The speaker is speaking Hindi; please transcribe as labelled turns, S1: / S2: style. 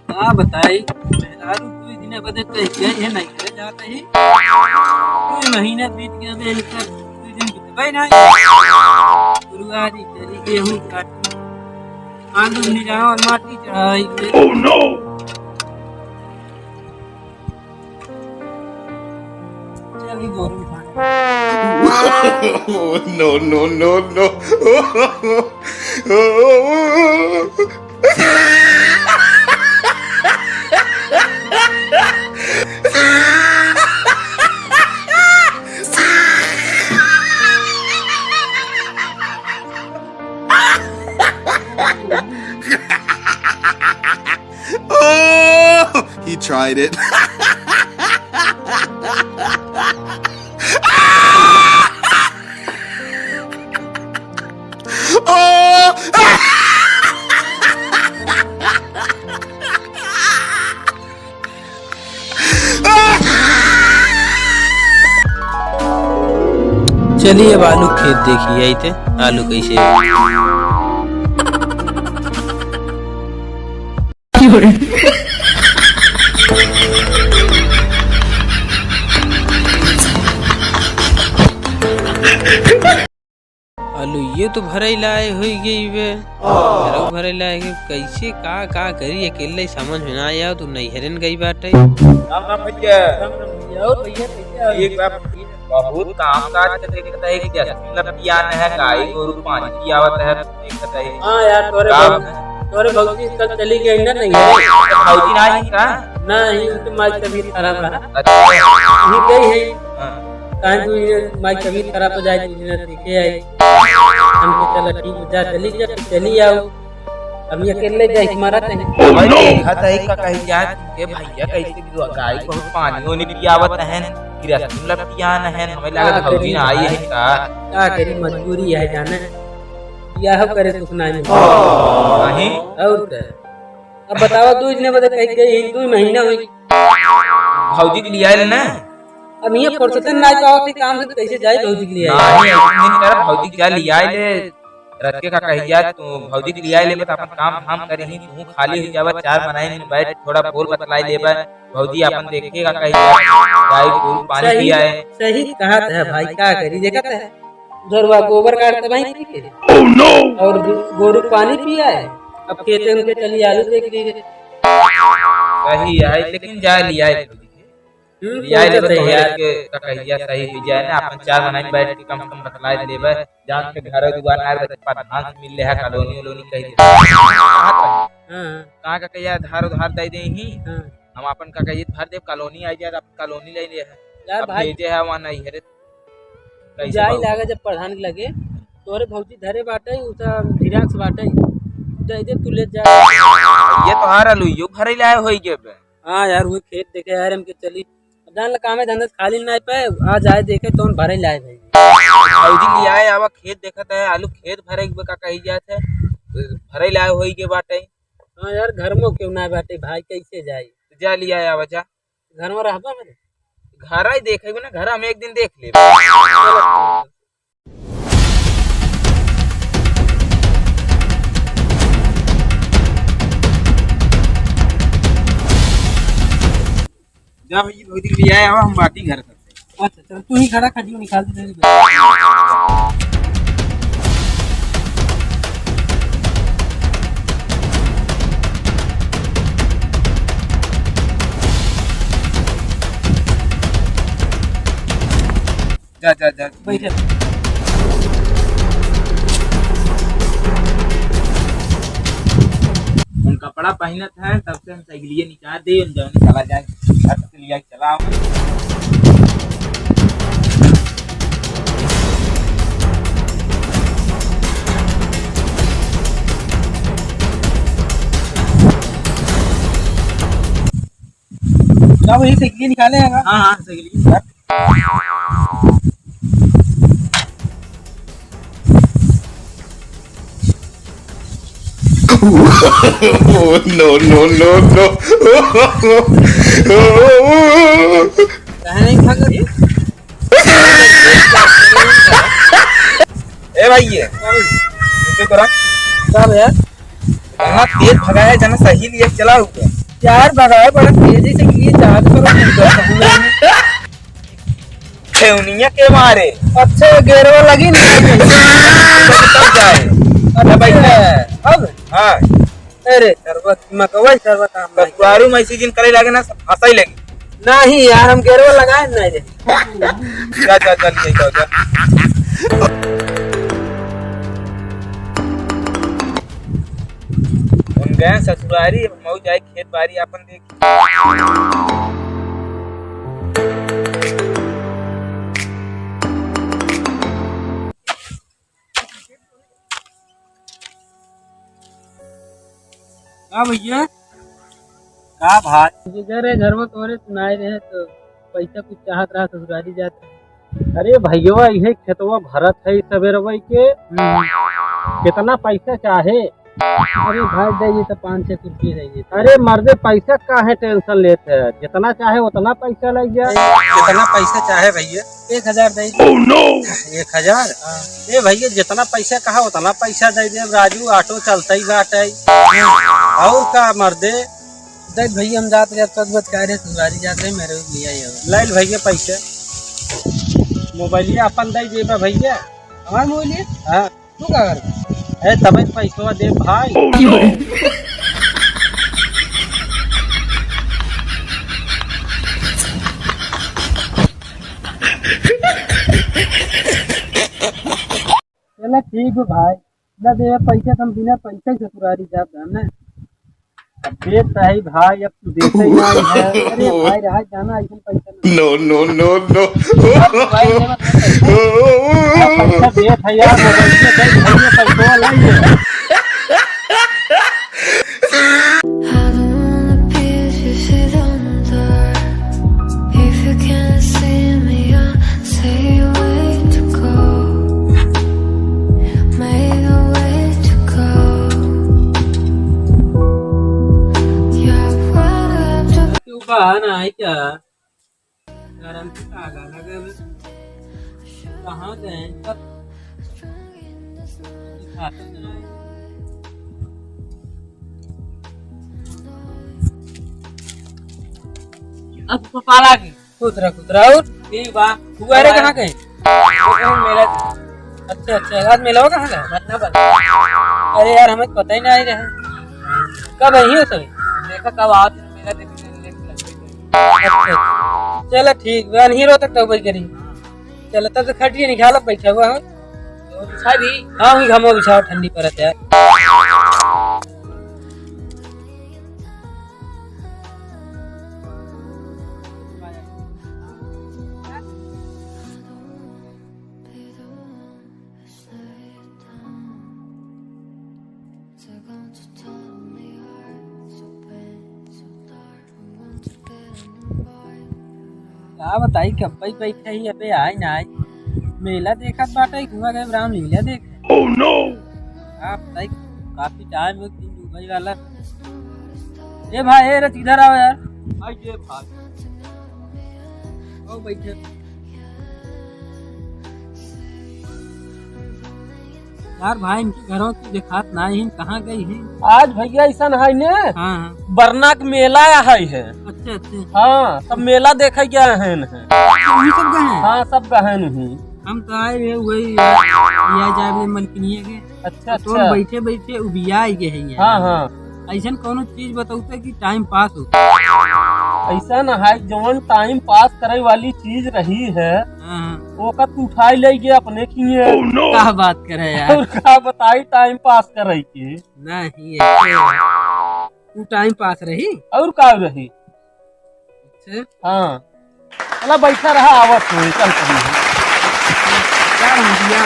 S1: हाँ बताई मेहरारू कोई दिन बदल कहीं गई है नहीं है जाता ही कोई महीना बीत गया मैं इनका कोई दिन बीतवाई नहीं गुरुवारी चली गेहूं काट आलू निराव और माटी चढ़ाई ओह नो चली गोरू
S2: Oh, no, no, no, no. Oh, he tried it.
S1: चलिए अब आलू खेत देखिए आई थे आलू कैसे आलू ये तो भरे लाए हो गई वे भरे लाए कैसे का करी अकेले समझ में ना आया तो नहीं हरन गई बात है
S3: एक बार बहुत काम काज के देखत है कि मतलब पियान है गाय गोरु पानी पियावत है देखत है।
S1: हां यार तोरे भौजी कल चली गई ना नहीं
S3: भौजी नहीं का
S1: नहीं उनकी माई तबीयत खराब है
S3: अच्छा
S1: ये गई है काहे तू माई तबीयत खराब हो जाए तुझे देखे आई हमको चला ठीक जा चली आओ अब ये अकेले जाए हमारा नहीं
S3: भाई देखत है का कही जात के भैया कैसे गाय बहुत पानी नहीं पियावत है मतलब पियान है हमें लगा भौजी ना आई है का
S1: करी मजबूरी है जाने यह करे सुख नहीं
S3: नहीं
S1: और क्या अब बताओ तू इतने बजे कहीं गई तू महीना हुई
S3: भौजी के लिए आए ना
S1: अब ये फुर्सत ना पाओ काम से कैसे जाए भौजी के लिए
S3: नहीं दिन कर भौजी के लिए आए ले रखे का कही जा तू भौजी के लिए आए ले अपन काम धाम करे ही तू खाली हो जावा चार बनाई नहीं बैठ थोड़ा बोल बतलाई लेबा भौजी अपन देखेगा कही गाय गोरु पानी पिया है
S1: सही कहा है भाई क्या करी देखत है उधर गोबर काटते भाई के और गोरु पानी पिया है अब खेते उनके चली आलू देख लीजिए
S3: सही है लेकिन जा लिया है लिया ले तो यार के कहिया सही हो जाए ना अपन चार बनाई बैठ के कम कम बतलाई लेबा जान के घर दुआर ना प्रधान मिल ले है कॉलोनी कॉलोनी कह दे हां कहां का कहिया धार उधार दे दे ही हम अपन का कहिए भर देव कॉलोनी आई जाए अपन कॉलोनी ले ले है
S1: यार भाई
S3: भेजे है वहां नहीं है
S1: जाई लागे जब प्रधान लगे तोरे भौजी धरे बाटे उसा धिराक्स बाटे दे दे तू ले जा
S3: ये तो हार लू यो भरे लाए होई के
S1: हां यार वो खेत देखे यार हमके चली जान ला काम है धंधा खाली नहीं पे आ जाए देखे तो भरे लाए भाई
S3: भौजी ले आए आवा खेत देखत है आलू खेत भरे के का कही जात है भरे लाए होई के बाटे
S1: हां यार घर में क्यों ना बाटे भाई कैसे जाई
S3: जा लिया आया बच्चा
S1: घर में रहबा मेरे
S3: घर आई देखेबे ना घर हम एक दिन देख ले जा भाई भौजी के लिए आया हम बाकी घर करते
S1: अच्छा चल तू ही खड़ा खड़ी निकाल दे
S3: जा जा जा
S1: बैठ
S3: उन कपड़ा पहनत है तब से हम साइकिलिए निकाल दे उन जाने चला जाए घर से लिया चला
S1: क्या वही साइकिल निकाले हैं
S3: हां हां साइकिलिए
S2: Oh, no, no, no, no.
S1: नहीं भाग
S3: ए भाई चुप करा।
S1: सब यार
S3: इतना तेज भगाया है जना सही लिए चला हुआ।
S1: यार भगाए बड़ा तेजी से किए चाहत करो
S3: खेवनिया के मारे
S1: अच्छा गेरवा लगी नहीं
S3: तब जाए।
S1: अच्छा
S3: बैठा
S1: अब
S3: हाँ
S1: अरे शरबत मकवई शरबत काम नहीं
S3: बसवारू में इसी दिन करे लगे ना हंसा ही लगी।
S1: नहीं यार हम गेरवा लगाए नहीं रे
S3: जा जा जा ले जाओ जा। हम गए ससुरारी मऊ जाए खेत बाड़ी अपन देख।
S1: हाँ भैया
S3: का भाई
S1: घर में तोरे सुनाए रहे तो पैसा कुछ चाहत रहा ससुरारी जाते
S4: अरे भैया ये खेतवा भरत है सवेरवई के कितना पैसा चाहे?
S1: अरे भाई दे तो 5-6 रुपये दे
S4: अरे मर्दे पैसा काहे टेंशन लेते है, जितना चाहे उतना पैसा लग जाए।
S3: कितना पैसा चाहे भैया?
S1: 1000 दे
S4: 1000? ये भैया जितना पैसा कहा उतना पैसा दे दे। राजू ऑटो चलता ही बाटे और का मर्दे
S1: देख भैया हम जाते रहे तब बच रहे ससुरारी जाते रहे मेरे को लिया ही
S4: लाइल भैया पैसा मोबाइलिया अपन दे देबा भैया।
S1: हमारे मोबाइल
S4: हाँ
S1: तू क्या कर
S4: है तब पैसा दे भाई।
S1: चला ठीक है भाई ना दे पैसा तुम बिना पैसा ही ससुरारी जाते हैं ना
S4: देख सही भाई अब तू देखे ही नहीं है।
S1: अरे भाई रहा जाना ऐसा पैसा नहीं
S2: No, no, no, no.
S1: भाई दे मत पैसा
S4: पैसा देख है यार मोबाइल से दे भैया पैसा लाइए।
S5: I don't wanna be if you sit under. If you can't see me, I'll say way to go. Made a way to go. Yeah, what up to
S1: तू बहाना है क्या गरम से आगा लगे कहाँ गए सब दिखाते नहीं अब पाला की कुतरा और ठीक बा हुआ रे कहाँ गए मेला अच्छा अच्छा आज मेला कहाँ गए बता बता अरे यार हमें पता ही नहीं रहा कब आई हो सभी देखा कब आओ मेला देखने अच्छा चलो ठीक बा हीरो तक तो भाई करी चलो तब तो खटिए निकाल बैठा हुआ हूँ बिछा भी हाँ वही घमो बिछाओ ठंडी परत यार
S5: be the one who's let you down? They're going to tell me heart so bad, so dark. I want to get on board.
S1: क्या बताई कब भाई बैठे ही अबे आए ना आए मेला देखा बाटा घुमा गए राम लीला देख
S2: Oh no!
S1: आप बताई काफी टाइम हो दिन दुबई वाला ए भाई ए रत इधर आओ यार आइए भाई आओ बैठे यार भाई इनके घरों की दिखात ना ही कहाँ गई है
S4: आज भैया ऐसा है ने
S1: हाँ हाँ
S4: बरना के मेला है।
S1: अच्छा अच्छा
S4: हाँ सब मेला देखे गए हैं।
S1: वही सब गए हैं
S4: हाँ सब गहन ही।
S1: हम तो आए रहे वही या जाए मलकिनिया के
S4: अच्छा
S1: तो
S4: अच्छा
S1: बैठे बैठे उबिया गए हैं
S4: हाँ हाँ
S1: ऐसा कोनो चीज बताते कि टाइम पास हो
S4: ऐसा न है जवन टाइम पास करे वाली चीज रही है
S1: हाँ
S4: वो का तू उठाई ले गए अपने किए।
S1: क्या बात करे यार
S4: और का बताई टाइम पास करे की
S1: नहीं ऐसे तू टाइम पास रही
S4: और का रही।
S1: अच्छा
S4: हाँ चला बैठा रहा आवत हुई चल कहीं
S1: यार हम दिया